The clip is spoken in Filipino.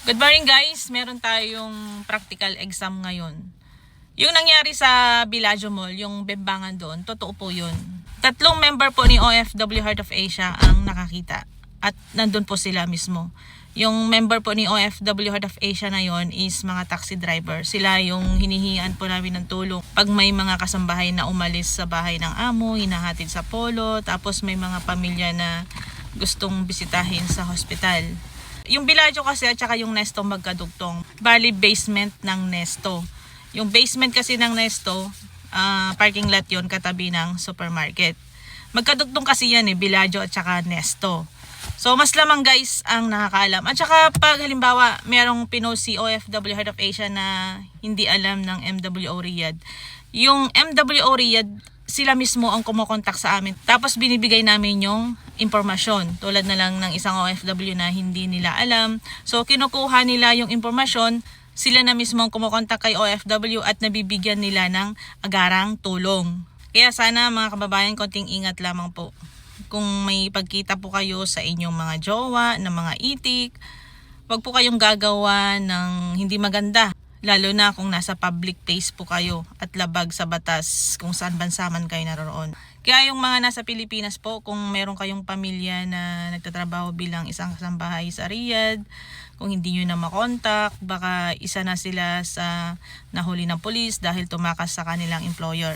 Good morning guys! Meron tayong practical exam ngayon. Yung nangyari sa Bellagio Mall, yung bembangan doon, totoo po yun. 3 member po ni OFW Heart of Asia ang nakakita. At nandun po sila mismo. Yung member po ni OFW Heart of Asia na yon is mga taxi driver. Sila yung hinihingan po namin ng tulong. Pag may mga kasambahay na umalis sa bahay ng amo, hinahatid sa polo, tapos may mga pamilya na gustong bisitahin sa hospital. Yung Bellagio kasi at saka yung Nesto magkadugtong. Bali basement ng Nesto. Yung basement kasi ng Nesto, parking lot yon katabi ng supermarket. Magkadugtong kasi yan Bellagio at saka Nesto. So mas lamang guys ang nakakaalam. At saka pag halimbawa merong pinost si OFW Heart of Asia na hindi alam ng MWO Riyadh. Yung MWO Riyadh sila mismo ang kumokontak sa amin. Tapos binibigay namin yung impormasyon. Tulad na lang ng isang OFW na hindi nila alam. So kinukuha nila yung impormasyon. Sila na mismo ang kumokontak kay OFW at nabibigyan nila ng agarang tulong. Kaya sana mga kababayan, konting ingat lamang po. Kung may pagkita po kayo sa inyong mga jowa, ng mga itik, wag po kayong gagawa ng hindi maganda. Lalo na kung nasa public place po kayo at labag sa batas kung saan bansa man kayo naroon. Kaya yung mga nasa Pilipinas po, kung meron kayong pamilya na nagtatrabaho bilang isang kasambahay sa Riyadh, kung hindi nyo na makontak, baka isa na sila sa nahuli ng pulis dahil tumakas sa kanilang employer.